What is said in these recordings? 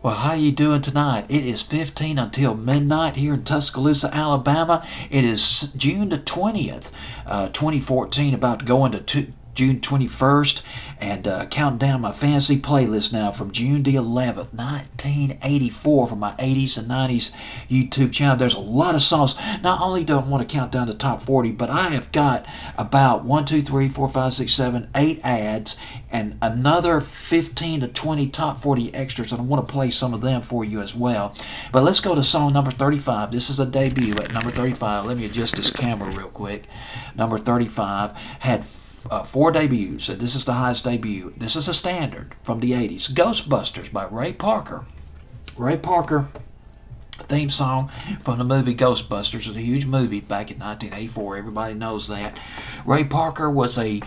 Well, how you doing tonight? It is 15 until midnight here in Tuscaloosa, Alabama. It is June the 20th, 2014, about to go into June 21st, and counting down my fantasy playlist now from June the 11th, 1984, from my 80s and 90s YouTube channel. There's a lot of songs. Not only do I want to count down the top 40, but I have got about 1, 2, 3, 4, 5, 6, 7, 8 ads and another 15 to 20 top 40 extras, and I want to play some of them for you as well. But let's go to song number 35. This is a debut at number 35. Let me adjust this camera real quick. Number 35 had 4 debuts, and this is the highest debut. This is a standard from the 80s. Ghostbusters by Ray Parker. Ray Parker, theme song from the movie Ghostbusters. It was a huge movie back in 1984. Everybody knows that. Ray Parker was let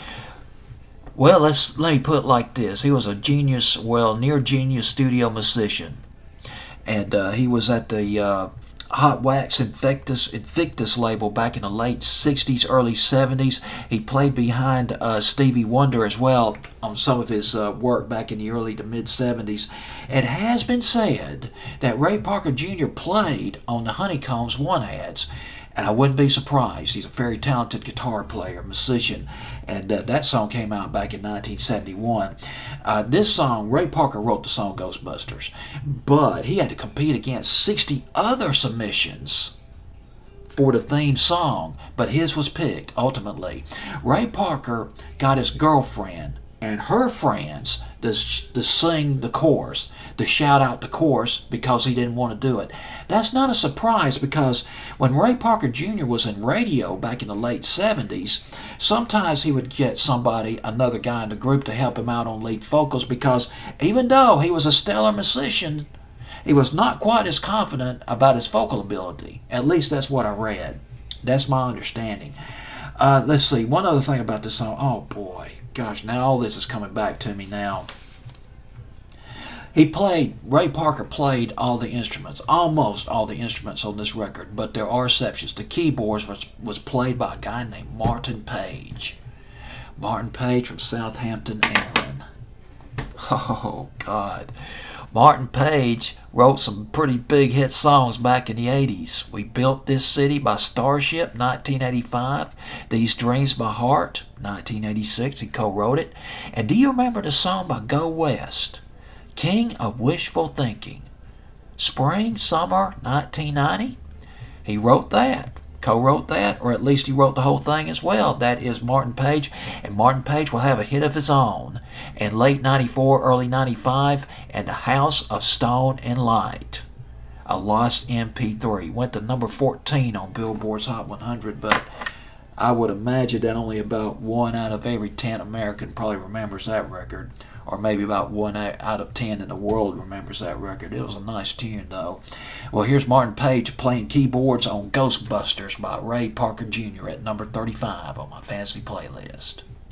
me put it like this. He was a genius, near genius studio musician. And he was at the Hot Wax Invictus label back in the late 60s, early 70s. He played behind Stevie Wonder as well on some of his work back in the early to mid 70s. It has been said that Ray Parker Jr. played on the Honeycombs One ads, and I wouldn't be surprised. He's a very talented guitar player, musician, and that song came out back in 1971. This song, Ray Parker wrote the song Ghostbusters, but he had to compete against 60 other submissions for the theme song, but his was picked ultimately. Ray Parker got his girlfriend and her friends to sing the chorus, to shout out the chorus, because he didn't want to do it. That's not a surprise, because when Ray Parker Jr. was in radio back in the late 70s, sometimes he would get another guy in the group to help him out on lead vocals, because even though he was a stellar musician, he was not quite as confident about his vocal ability. At least that's what I read. That's my understanding. Let's see, one other thing about this song. Oh boy, gosh, now all this is coming back to me now. Ray Parker played all the instruments, almost all the instruments on this record, but there are exceptions. The keyboards was played by a guy named Martin Page. Martin Page from Southampton, England. Oh, God. Martin Page wrote some pretty big hit songs back in the 80s. We Built This City by Starship, 1985. These Dreams by Heart, 1986. He co-wrote it. And do you remember the song by Go West, King of Wishful Thinking? Spring, Summer, 1990. He wrote that, co-wrote that, or at least he wrote the whole thing as well. That is Martin Page, and Martin Page will have a hit of his own in late 94, early 95, and The House of Stone and Light, a lost MP3. Went to number 14 on Billboard's Hot 100, but I would imagine that only about 1 out of every 10 American probably remembers that record, or maybe about 1 out of 10 in the world remembers that record. It was a nice tune, though. Well, here's Martin Page playing keyboards on Ghostbusters by Ray Parker Jr. at number 35 on my fantasy playlist.